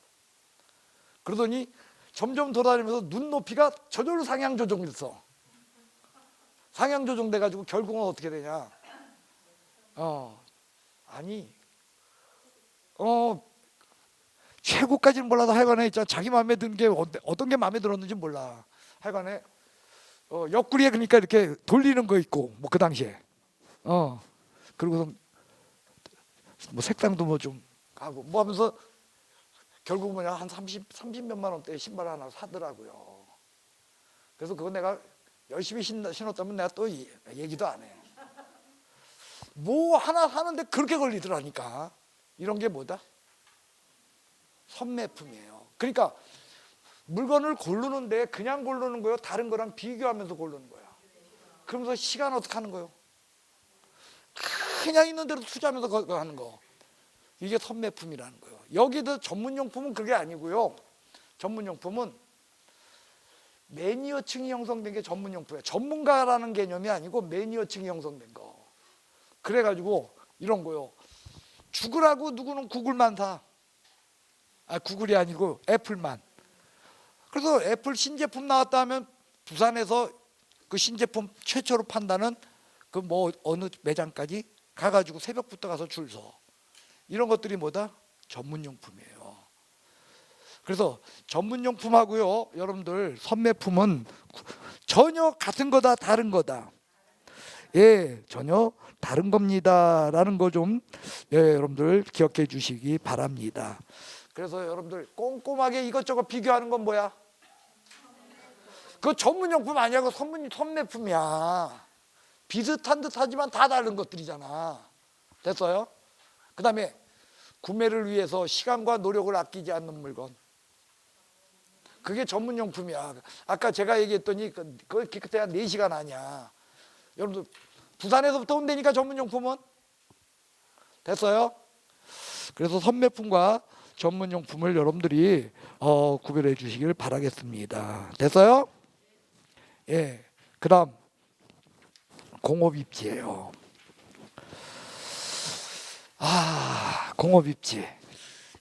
그러더니 점점 돌아다니면서 눈높이가 저절로 상향 조정됐어. 상향 조정돼가지고 결국은 어떻게 되냐? 아니, 최고까지는 몰라도 하여간에 있잖아, 자기 마음에 든 게 어떤 게 마음에 들었는지 몰라. 하여간에 옆구리에 그러니까 이렇게 돌리는 거 있고 뭐 그 당시에 그리고 뭐 색상도 뭐 좀 하고 뭐 하면서 결국 뭐냐 한 30몇만 원대 신발 하나 사더라고요. 그래서 그거 내가 열심히 신었다면 내가 또 얘기도 안 해. 뭐 하나 사는데 그렇게 걸리더라니까. 이런 게 뭐다? 선매품이에요. 그러니까 물건을 고르는데 그냥 고르는 거요, 다른 거랑 비교하면서 고르는 거야. 그러면서 시간 어떻게 하는 거요? 그냥 있는 대로 투자하면서 하는 거. 이게 선매품이라는 거예요. 여기도 전문용품은 그게 아니고요. 전문용품은 매니어층이 형성된 게 전문용품이에요. 전문가라는 개념이 아니고 매니어층이 형성된 거. 그래가지고 이런 거요. 죽으라고 누구는 구글만 사. 구글이 아니고 애플만. 그래서 애플 신제품 나왔다 하면 부산에서 그 신제품 최초로 판다는 그 뭐 어느 매장까지 가가지고 새벽부터 가서 줄 서. 이런 것들이 뭐다? 전문용품이에요. 그래서 전문용품하고요, 여러분들 선매품은 전혀 같은 거다, 다른 거다. 예, 전혀 다른 겁니다라는 거 좀 여러분들 기억해 주시기 바랍니다. 그래서 여러분들 꼼꼼하게 이것저것 비교하는 건 뭐야? 그거 전문용품 아니야. 선매품이야. 비슷한 듯 하지만 다 다른 것들이잖아. 됐어요? 그 다음에 구매를 위해서 시간과 노력을 아끼지 않는 물건. 그게 전문용품이야. 아까 제가 얘기했더니 그때 한 4시간 아니야. 여러분들 부산에서부터 온다니까 전문용품은. 됐어요? 그래서 선매품과 전문용품을 여러분들이 구별해 주시길 바라겠습니다. 됐어요? 예. 그 다음 공업입지예요. 공업입지.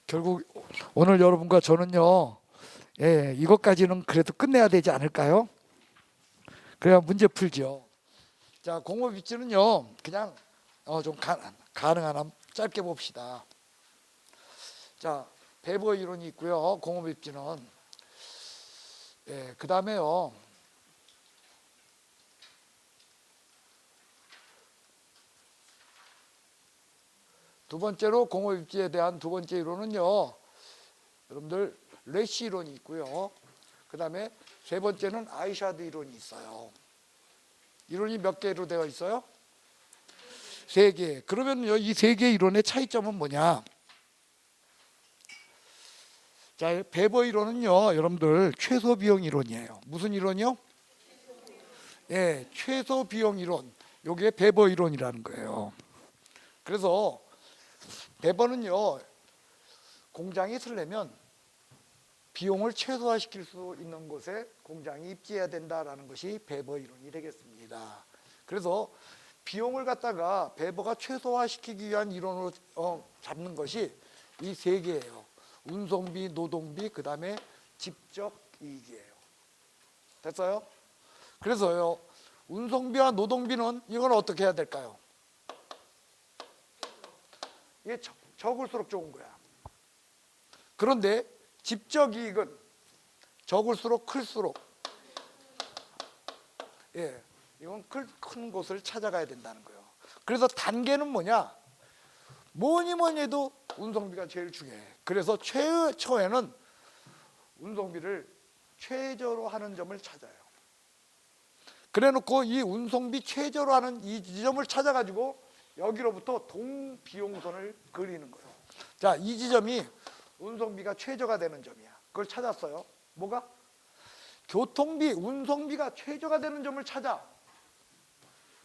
결국 오늘 여러분과 저는요, 이것까지는 그래도 끝내야 되지 않을까요? 그래야 문제 풀죠. 자, 공업입지는요, 그냥 좀 가능한 한 짧게 봅시다. 자, 배버 이론이 있고요. 공업입지는. 그 다음에요. 두 번째로 공업입지에 대한 두 번째 이론은요, 여러분들 래시 이론이 있고요. 그 다음에 세 번째는 아이샤드 이론이 있어요. 이론이 몇 개로 되어 있어요? 3개. 그러면요, 이 3개 이론의 차이점은 뭐냐? 자, 배버 이론은요, 여러분들 최소 비용 이론이에요. 무슨 이론이요? 예, 최소 비용 이론. 요게 배버 이론이라는 거예요. 그래서 배버는요, 공장이 쓰려면 비용을 최소화시킬 수 있는 곳에 공장이 입지해야 된다라는 것이 배버 이론이 되겠습니다. 그래서 비용을 갖다가 배버가 최소화시키기 위한 이론으로 잡는 것이 이 3개예요. 운송비, 노동비, 그 다음에 직접 이익이에요. 됐어요? 그래서요, 운송비와 노동비는 이건 어떻게 해야 될까요? 이게 적을수록 좋은 거야. 그런데 직접 이익은 적을수록 클수록, 이건 큰 곳을 찾아가야 된다는 거예요. 그래서 단계는 뭐냐? 뭐니 해도 운송비가 제일 중요해. 그래서 최초에는 운송비를 최저로 하는 점을 찾아요. 그래 놓고 이 운송비 최저로 하는 이 지점을 찾아가지고 여기로부터 동비용선을 그리는 거예요. 자, 이 지점이 운송비가 최저가 되는 점이야. 그걸 찾았어요. 뭐가? 교통비, 운송비가 최저가 되는 점을 찾아.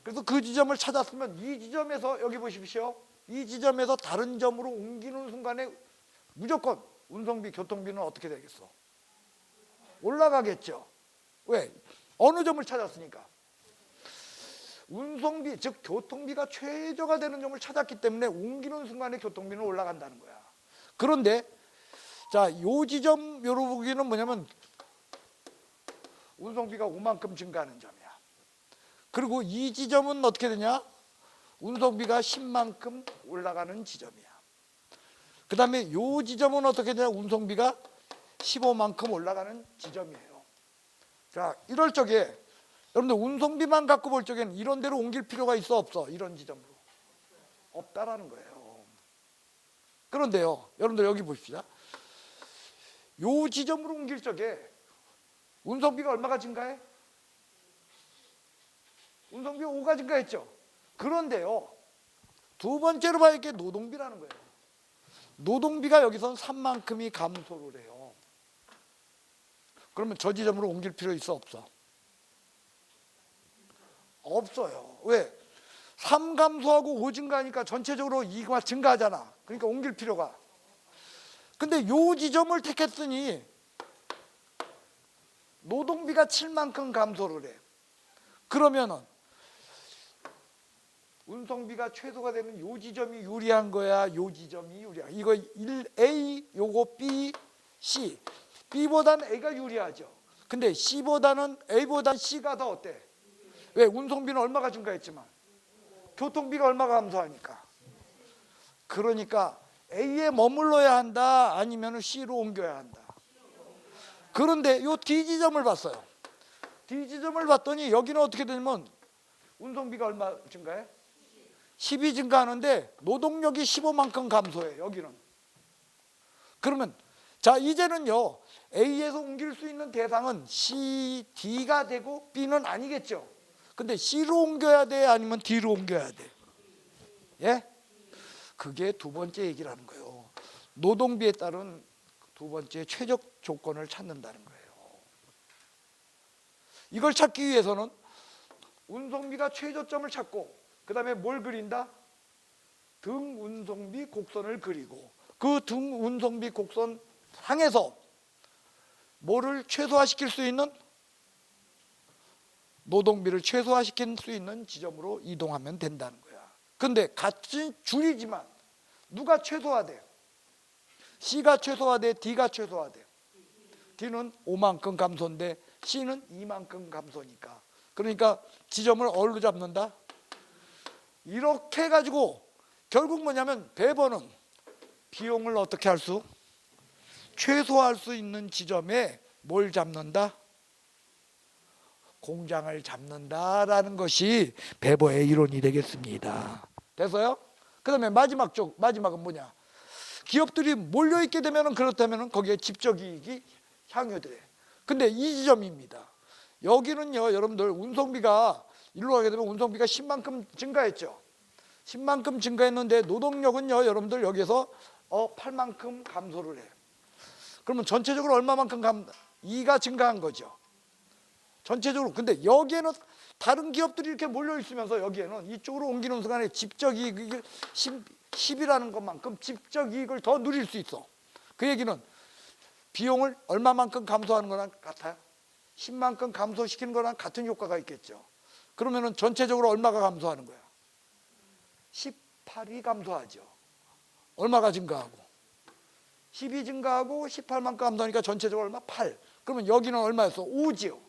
그래서 그 지점을 찾았으면 이 지점에서, 여기 보십시오, 이 지점에서 다른 점으로 옮기는 순간에 무조건 운송비, 교통비는 어떻게 되겠어? 올라가겠죠. 왜? 어느 점을 찾았으니까. 운송비, 즉 교통비가 최저가 되는 점을 찾았기 때문에 옮기는 순간에 교통비는 올라간다는 거야. 그런데 자, 요 지점, 요 부분은 뭐냐면 운송비가 5만큼 증가하는 점이야. 그리고 이 지점은 어떻게 되냐? 운송비가 10만큼 올라가는 지점이야. 그 다음에 요 지점은 어떻게 되냐? 운송비가 15만큼 올라가는 지점이에요. 자, 이럴 적에 여러분들 운송비만 갖고 볼 적에는 이런 데로 옮길 필요가 있어, 없어? 이런 지점으로 없다라는 거예요. 그런데요, 여러분들 여기 보십시다. 요 지점으로 옮길 적에 운송비가 얼마가 증가해? 운송비가 5가 증가했죠. 그런데요, 두 번째로 봐야 할 게 노동비라는 거예요. 노동비가 여기선 3만큼이 감소를 해요. 그러면 저 지점으로 옮길 필요 있어, 없어? 없어요. 왜? 3 감소하고 5 증가하니까 전체적으로 2가 증가하잖아. 그러니까 옮길 필요가. 근데 요 지점을 택했으니 노동비가 7만큼 감소를 해. 그러면은 운송비가 최소가 되는 요 지점이 유리한 거야, 요 지점이 유리한 거야? 이거 1A, 요거 B, C. B보다는 A가 유리하죠. 근데 C보다는 A보다는 C가 더 어때? 왜? 운송비는 얼마가 증가했지만 교통비가 얼마가 감소하니까. 그러니까 A에 머물러야 한다, 아니면 C로 옮겨야 한다. 그런데 요 D 지점을 봤어요. D 지점을 봤더니 여기는 어떻게 되냐면 운송비가 얼마 증가해? 10이 증가하는데 노동력이 15만큼 감소해, 여기는. 그러면 자, 이제는요, A에서 옮길 수 있는 대상은 C, D가 되고 B는 아니겠죠. 근데 C로 옮겨야 돼, 아니면 D로 옮겨야 돼? 예? 그게 두 번째 얘기라는 거예요. 노동비에 따른 두 번째 최적 조건을 찾는다는 거예요. 이걸 찾기 위해서는 운송비가 최저점을 찾고, 그 다음에 뭘 그린다? 등 운송비 곡선을 그리고, 그 등 운송비 곡선 상에서 뭐를 최소화시킬 수 있는? 노동비를 최소화시킬 수 있는 지점으로 이동하면 된다는 거야. 근데 같은 줄이지만 누가 최소화돼? C가 최소화돼, D가 최소화돼? D는 5만큼 감소인데 C는 2만큼 감소니까. 그러니까 지점을 어디로 잡는다? 이렇게 해가지고 결국 뭐냐면 배번은 비용을 어떻게 할 수? 최소화할 수 있는 지점에 뭘 잡는다? 공장을 잡는다라는 것이 배버의 이론이 되겠습니다. 돼서요? 그 다음에 마지막은 뭐냐? 기업들이 몰려있게 되면, 그렇다면 거기에 집적이익이 향유돼. 근데 이 지점입니다. 여기는요, 여러분들 운송비가 일로 가게 되면 운송비가 10만큼 증가했죠. 10만큼 증가했는데 노동력은요, 여러분들 여기서 8만큼 감소를 해요. 그러면 전체적으로 얼마만큼 2가 증가한 거죠. 전체적으로. 근데 여기에는 다른 기업들이 이렇게 몰려 있으면서 여기에는 이쪽으로 옮기는 순간에 집적 이익이 10이라는 것만큼 집적 이익을 더 누릴 수 있어. 그 얘기는 비용을 얼마만큼 감소하는 거랑 같아요? 10만큼 감소시키는 거랑 같은 효과가 있겠죠. 그러면은 전체적으로 얼마가 감소하는 거야? 18이 감소하죠. 얼마가 증가하고? 10이 증가하고 18만큼 감소하니까 전체적으로 얼마? 8. 그러면 여기는 얼마였어? 5지요.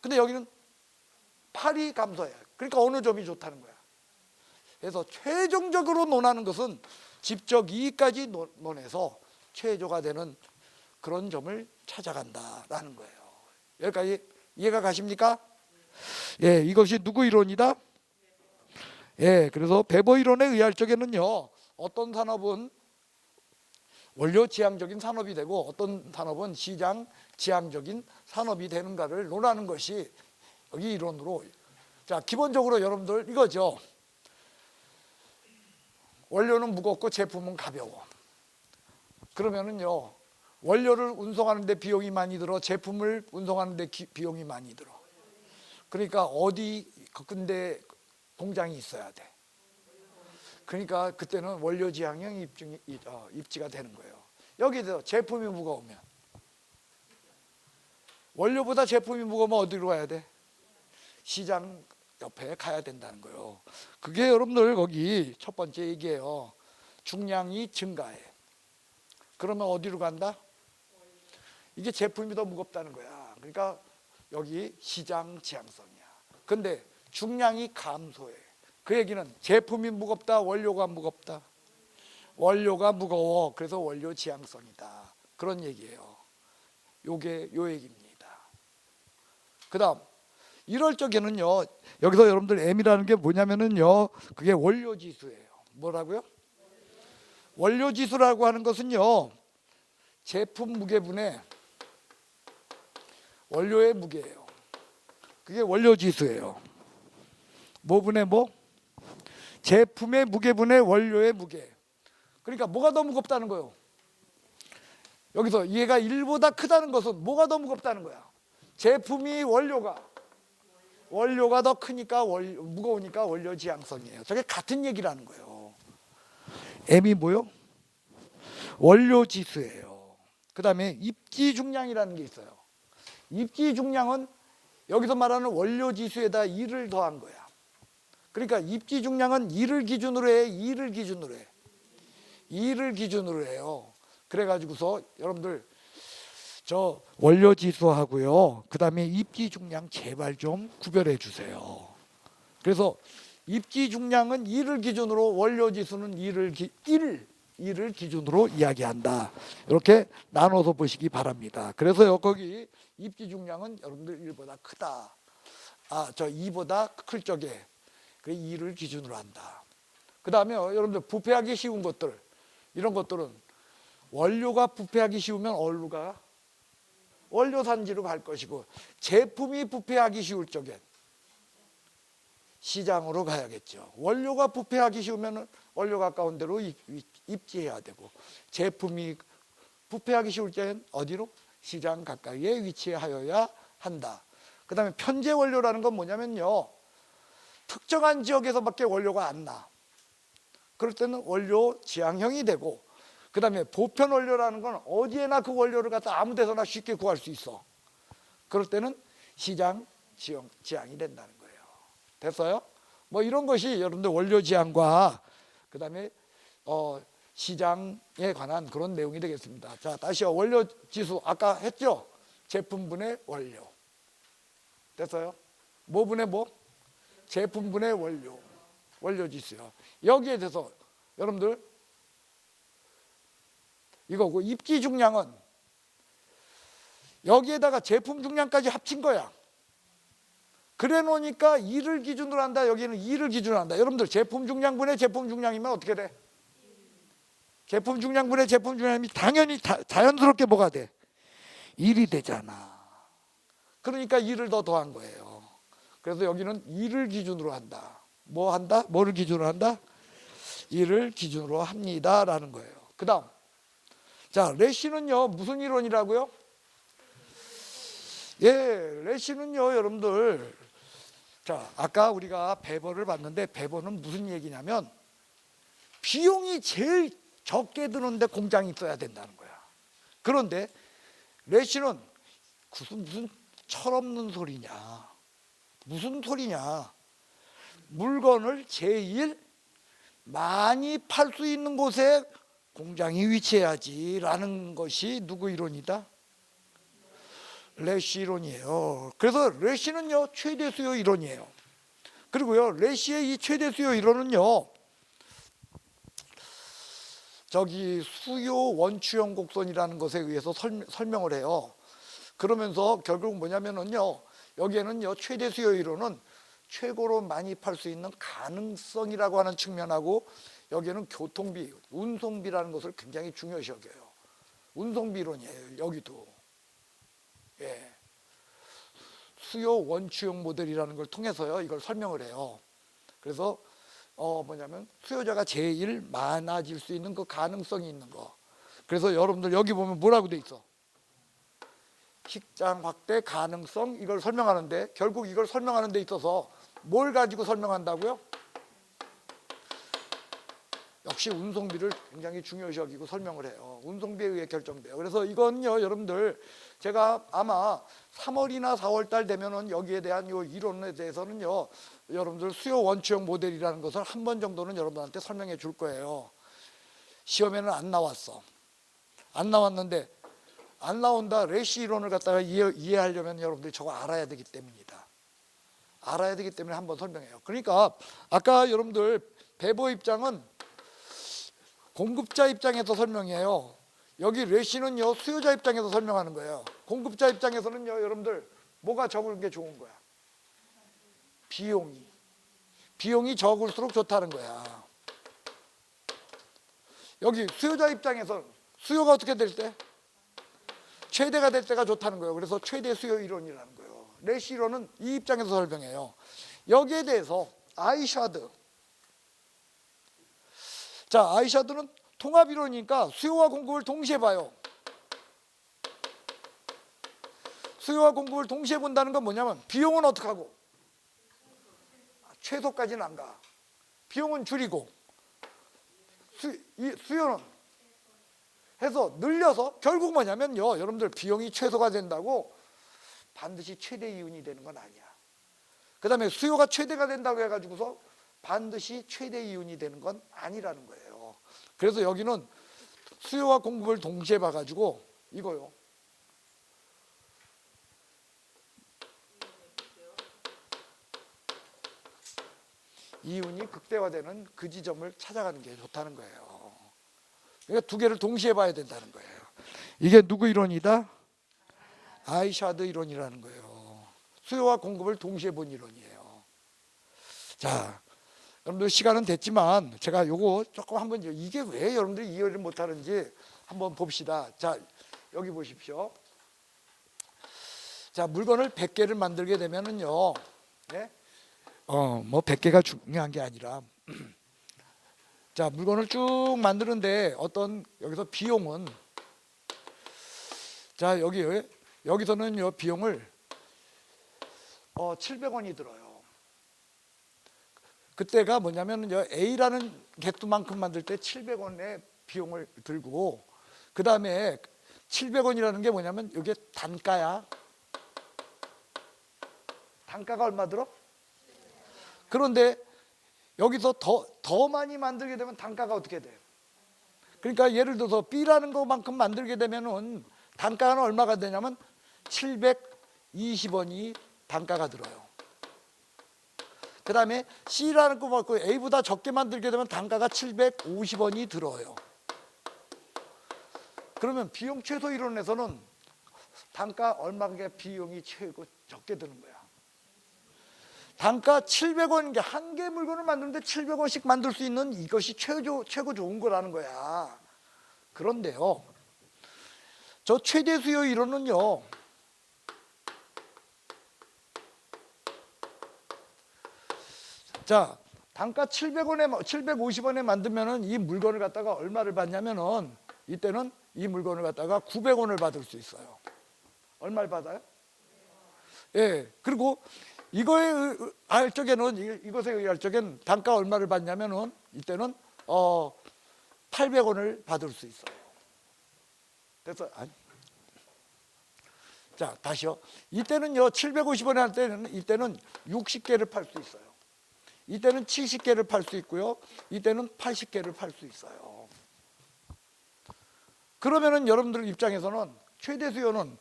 근데 여기는 8이 감소해요. 그러니까 어느 점이 좋다는 거야. 그래서 최종적으로 논하는 것은 집적 이익까지 논해서 최저가 되는 그런 점을 찾아간다라는 거예요. 여기까지 이해가 가십니까? 예, 이것이 누구 이론이다? 예, 그래서 배버 이론에 의할 적에는요, 어떤 산업은 원료 지향적인 산업이 되고 어떤 산업은 시장 지향적인 산업이 되는가를 논하는 것이 여기 이론으로. 자, 기본적으로 여러분들 이거죠. 원료는 무겁고 제품은 가벼워. 그러면은요 원료를 운송하는 데 비용이 많이 들어, 제품을 운송하는 데 비용이 많이 들어. 그러니까 어디 근데 공장이 있어야 돼. 그러니까 그때는 원료 지향형 입지가 되는 거예요. 여기서 제품이 무거우면, 원료보다 제품이 무거우면 어디로 가야 돼? 시장 옆에 가야 된다는 거예요. 그게 여러분들 거기 첫 번째 얘기예요. 중량이 증가해. 그러면 어디로 간다? 이게 제품이 더 무겁다는 거야. 그러니까 여기 시장 지향성이야. 근데 중량이 감소해. 그 얘기는 제품이 무겁다, 원료가 무겁다? 원료가 무거워. 그래서 원료 지향성이다. 그런 얘기예요. 요게 요 얘기입니다. 그 다음 이럴 적에는요, 여기서 여러분들 M이라는 게 뭐냐면은요, 그게 원료 지수예요. 뭐라고요? 원료 지수라고 하는 것은요, 제품 무게분의 원료의 무게예요. 그게 원료 지수예요. 뭐분의 뭐? 제품의 무게분의 원료의 무게. 그러니까 뭐가 더 무겁다는 거예요? 여기서 얘가 1보다 크다는 것은 뭐가 더 무겁다는 거야? 제품이 원료가 더 크니까 무거우니까 원료 지향성이에요. 저게 같은 얘기라는 거예요. M이 뭐요? 원료 지수예요. 그 다음에 입지 중량이라는 게 있어요. 입지 중량은 여기서 말하는 원료 지수에다 2를 더한 거야. 그러니까 입지 중량은 2를 기준으로 해, 2를 기준으로 해. 2를 기준으로 해요. 그래가지고서 여러분들 저 원료 지수하고요, 그 다음에 입지 중량 제발 좀 구별해 주세요. 그래서 입지 중량은 2를 기준으로, 원료 지수는 1을 기준으로 이야기한다. 이렇게 나눠서 보시기 바랍니다. 그래서 거기 입지 중량은 여러분들 1보다 크다. 저 2보다 클 적에 그 2를 기준으로 한다. 그 다음에 여러분들 부패하기 쉬운 것들, 이런 것들은 원료가 부패하기 쉬우면 어디로 가? 원료 산지로 갈 것이고, 제품이 부패하기 쉬울 적엔 시장으로 가야겠죠. 원료가 부패하기 쉬우면 원료 가까운 데로 입지해야 되고, 제품이 부패하기 쉬울 때는 어디로? 시장 가까이에 위치하여야 한다. 그 다음에 편제 원료라는 건 뭐냐면요, 특정한 지역에서밖에 원료가 안 나. 그럴 때는 원료 지향형이 되고, 그 다음에 보편 원료라는 건 어디에나 그 원료를 갖다 아무 데서나 쉽게 구할 수 있어. 그럴 때는 시장 지향이 된다는 거예요. 됐어요? 뭐 이런 것이 여러분들 원료 지향과 그 다음에 시장에 관한 그런 내용이 되겠습니다. 자, 다시요. 원료 지수 아까 했죠? 제품분의 원료. 됐어요? 뭐분의 뭐? 제품분의 원료 지수요. 여기에 대해서 여러분들 이거고, 입지 중량은 여기에다가 제품 중량까지 합친 거야. 그래 놓으니까 2를 기준으로 한다. 여기는 2를 기준으로 한다. 여러분들 제품 중량분의 제품 중량이면 어떻게 돼? 제품 중량분의 제품 중량이 당연히 자연스럽게 뭐가 돼? 1이 되잖아. 그러니까 2를 더 더한 거예요. 그래서 여기는 2를 기준으로 한다. 뭐 한다? 뭐를 기준으로 한다? 2를 기준으로 합니다라는 거예요. 그 다음, 자, 레시는요 무슨 이론이라고요? 예, 레시는요 여러분들, 자, 아까 우리가 배번을 봤는데, 배번은 무슨 얘기냐면 비용이 제일 적게 드는데 공장이 있어야 된다는 거야. 그런데 레시는 무슨 철없는 소리냐, 무슨 소리냐, 물건을 제일 많이 팔 수 있는 곳에 공장이 위치해야지 라는 것이 누구 이론이다? 레시 이론이에요. 그래서 레시는요 최대 수요 이론이에요. 그리고요 레시의 이 최대 수요 이론은요, 저기 수요 원추형 곡선이라는 것에 의해서 설명을 해요. 그러면서 결국 뭐냐면은요, 여기에는요 최대 수요 이론은 최고로 많이 팔 수 있는 가능성이라고 하는 측면하고, 여기에는 교통비, 운송비라는 것을 굉장히 중요시 여겨요. 운송비 이론이에요. 여기도. 예. 수요 원추형 모델이라는 걸 통해서요 이걸 설명을 해요. 그래서 뭐냐면 수요자가 제일 많아질 수 있는 그 가능성이 있는 거, 그래서 여러분들 여기 보면 뭐라고 돼 있어? 식장 확대 가능성, 이걸 설명하는데, 결국 이걸 설명하는 데 있어서 뭘 가지고 설명한다고요? 역시 운송비를 굉장히 중요시 여기고 설명을 해요. 운송비에 의해 결정돼요. 그래서 이건요, 여러분들 제가 아마 3월이나 4월 달 되면은 여기에 대한 요 이론에 대해서는요, 여러분들 수요 원추형 모델이라는 것을 한 번 정도는 여러분들한테 설명해 줄 거예요. 시험에는 안 나왔어. 안 나왔는데, 안 나온다 래시 이론을 갖다가 이해하려면 여러분들이 저거 알아야 되기 때문이다. 알아야 되기 때문에 한번 설명해요. 그러니까 아까 여러분들 배보 입장은 공급자 입장에서 설명해요. 여기 래시는요, 수요자 입장에서 설명하는 거예요. 공급자 입장에서는요, 여러분들 뭐가 적은 게 좋은 거야? 비용이 적을수록 좋다는 거야. 여기 수요자 입장에서 수요가 어떻게 될 때? 최대가 될 때가 좋다는 거예요. 그래서 최대 수요 이론이라는 거예요. 래시 이론은 이 입장에서 설명해요. 여기에 대해서 아이샤드. 자, 아이샤드는 통합 이론이니까 수요와 공급을 동시에 봐요. 수요와 공급을 동시에 본다는 건 뭐냐면, 비용은 어떻게 하고? 최소까지는 안 가. 비용은 줄이고, 수요는 해서 늘려서, 결국 뭐냐면요, 여러분들 비용이 최소가 된다고 반드시 최대 이윤이 되는 건 아니야. 그 다음에 수요가 최대가 된다고 해가지고서 반드시 최대 이윤이 되는 건 아니라는 거예요. 그래서 여기는 수요와 공급을 동시에 봐가지고 이거요. 이윤이 극대화되는 그 지점을 찾아가는 게 좋다는 거예요. 그러니까 두 개를 동시에 봐야 된다는 거예요. 이게 누구 이론이다? 아이샤드 이론이라는 거예요. 수요와 공급을 동시에 본 이론이에요. 자, 여러분들 시간은 됐지만 제가 요거 조금 한번, 이게 왜 여러분들이 이해를 못하는지 한번 봅시다. 자, 여기 보십시오. 자, 물건을 100개를 만들게 되면은요, 네? 뭐 100개가 중요한 게 아니라 자, 물건을 쭉 만드는데 어떤 여기서 비용은, 자, 여기서는 비용을 700원이 들어요. 그때가 뭐냐면 A라는 개수만큼 만들 때 700원의 비용을 들고, 그 다음에 700원이라는 게 뭐냐면 이게 단가야. 단가가 얼마 들어? 그런데 여기서 더 많이 만들게 되면 단가가 어떻게 돼요? 그러니까 예를 들어서 B라는 것만큼 만들게 되면은 단가는 얼마가 되냐면 720원이 단가가 들어요. 그 다음에 C라는 거 말고 A보다 적게 만들게 되면 단가가 750원이 들어요. 그러면 비용 최소 이론에서는 단가 얼마게 비용이 적게 드는 거야. 단가 700원, 한 개 물건을 만드는데 700원씩 만들 수 있는 이것이 최고 좋은 거라는 거야. 그런데요, 저 최대 수요 이론은요, 자, 단가 750원에 만들면은 이 물건을 갖다가 얼마를 받냐면은, 이때는 이 물건을 갖다가 900원을 받을 수 있어요. 얼마를 받아요? 예. 그리고 이것에 의할 적에는 단가 얼마를 받냐면은 이때는 800원을 받을 수 있어요. 그래서 자, 다시요. 이때는요, 750원에 할 때는 이때는 60개를 팔 수 있어요. 이때는 70개를 팔 수 있고요. 이때는 80개를 팔 수 있어요. 그러면은 여러분들 입장에서는 최대 수요는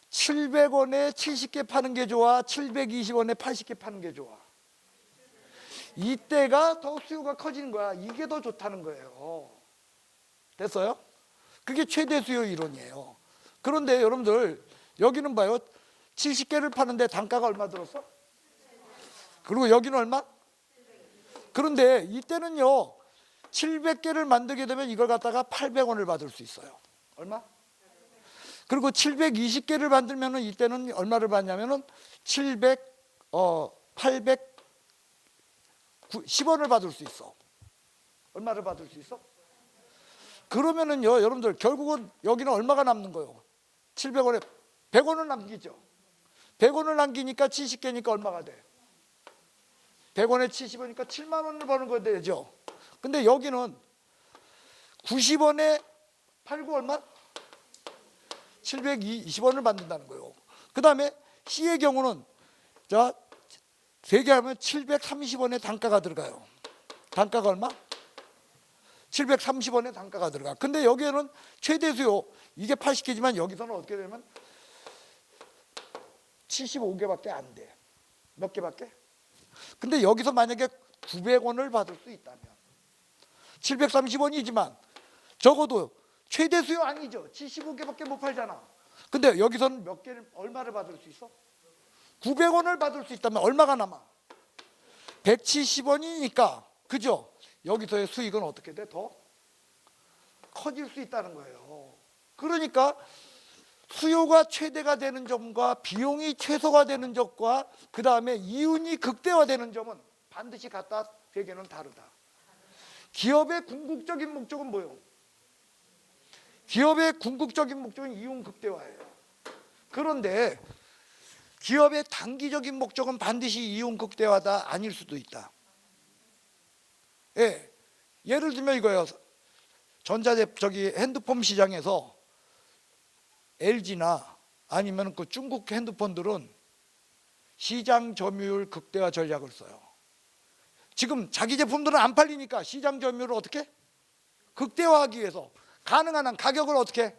700원에 70개 파는 게 좋아? 720원에 80개 파는 게 좋아? 이때가 더 수요가 커지는 거야. 이게 더 좋다는 거예요. 됐어요? 그게 최대 수요 이론이에요. 그런데 여러분들 여기는 봐요. 70개를 파는데 단가가 얼마 들었어? 그리고 여기는 얼마? 그런데 이때는요, 700개를 만들게 되면 이걸 갖다가 800원을 받을 수 있어요. 얼마? 그리고 720개를 만들면 이때는 얼마를 받냐면은 810원을 받을 수 있어. 얼마를 받을 수 있어? 그러면은요, 여러분들 결국은 여기는 얼마가 남는 거예요? 700원에 100원을 남기죠. 100원을 남기니까 70개니까 얼마가 돼? 100원에 70원이니까 7만 원을 버는 거 되죠. 근데 여기는 90원에 팔고 얼마? 720원을 받는다는 거예요. 그 다음에 C의 경우는 자, 3개 하면 730원의 단가가 들어가요. 단가가 얼마? 730원의 단가가 들어가. 근데 여기에는 최대 수요, 이게 80개지만 여기서는 어떻게 되면 75개밖에 안 돼. 몇 개밖에? 근데 여기서 만약에 900원을 받을 수 있다면 730원이지만 적어도 최대 수요 아니죠. 75개밖에 못 팔잖아. 근데 여기서는 몇 개를 얼마를 받을 수 있어? 900원을 받을 수 있다면 얼마가 남아? 170원이니까 그죠? 여기서의 수익은 어떻게 돼? 더 커질 수 있다는 거예요. 그러니까 수요가 최대가 되는 점과 비용이 최소가 되는 점과 그 다음에 이윤이 극대화되는 점은 반드시 갖다 대개는 다르다. 기업의 궁극적인 목적은 뭐예요? 기업의 궁극적인 목적은 이윤 극대화예요. 그런데 기업의 단기적인 목적은 반드시 이윤 극대화다 아닐 수도 있다. 예, 예를 들면 이거예요. 핸드폰 시장에서 LG나 아니면 그 중국 핸드폰들은 시장 점유율 극대화 전략을 써요. 지금 자기 제품들은 안 팔리니까 시장 점유율을 어떻게? 극대화하기 위해서 가능한 한 가격을 어떻게?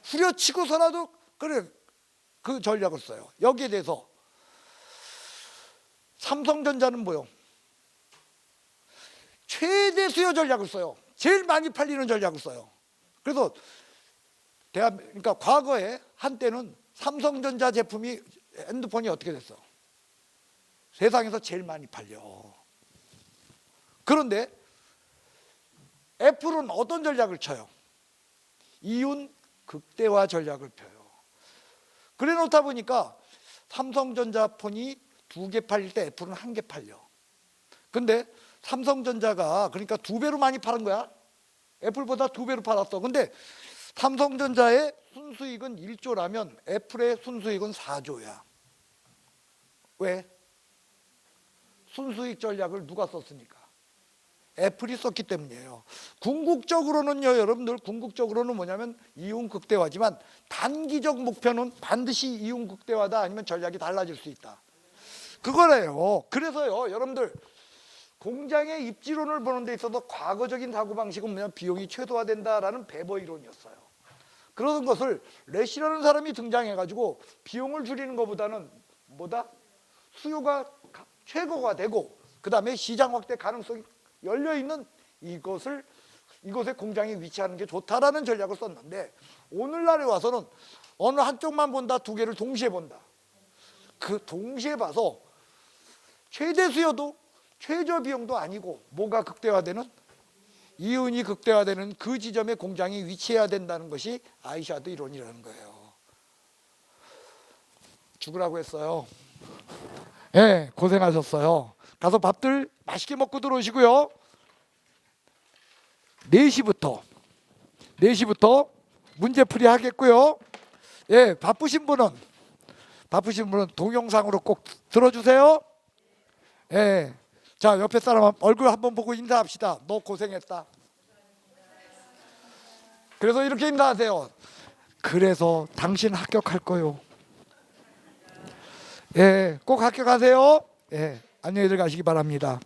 후려치고서라도 그래 그 전략을 써요. 여기에 대해서 삼성전자는 뭐요? 최대 수요 전략을 써요. 제일 많이 팔리는 전략을 써요. 그래서 그러니까 과거에 한때는 삼성전자 제품이 핸드폰이 어떻게 됐어? 세상에서 제일 많이 팔려. 그런데 애플은 어떤 전략을 쳐요? 이윤 극대화 전략을 펴요. 그래 놓다 보니까 삼성전자 폰이 2개 팔릴 때 애플은 1개 팔려. 근데 삼성전자가 그러니까 2배로 많이 파는 거야. 애플보다 2배로 팔았어. 근데 삼성전자의 순수익은 1조라면 애플의 순수익은 4조야. 왜? 순수익 전략을 누가 썼으니까? 애플이 썼기 때문이에요. 궁극적으로는요, 여러분들, 궁극적으로는 뭐냐면 이윤 극대화지만 단기적 목표는 반드시 이윤 극대화다 아니면 전략이 달라질 수 있다. 그거래요. 그래서요, 여러분들 공장의 입지론을 보는 데 있어서 과거적인 사고방식은 뭐냐면 비용이 최소화된다라는 배버 이론이었어요. 그런 것을 래시라는 사람이 등장해가지고 비용을 줄이는 것보다는 뭐다? 수요가 최고가 되고 그 다음에 시장 확대 가능성이 열려있는 이곳에 공장이 위치하는 게 좋다라는 전략을 썼는데 오늘날에 와서는 어느 한쪽만 본다, 2개를 동시에 본다. 그 동시에 봐서 최대 수요도 최저 비용도 아니고 뭐가 극대화되는? 이윤이 극대화되는 그 지점에 공장이 위치해야 된다는 것이 아이샤드 이론이라는 거예요. 죽으라고 했어요. 예, 고생하셨어요. 가서 밥들 맛있게 먹고 들어오시고요. 4시부터 문제풀이 하겠고요. 예, 바쁘신 분은 동영상으로 꼭 들어주세요. 예. 자, 옆에 사람 얼굴 한번 보고 인사합시다. 너 고생했다. 그래서 이렇게 인사하세요. 그래서 당신 합격할 거요. 예, 꼭 합격하세요. 예, 안녕히들 가시기 바랍니다.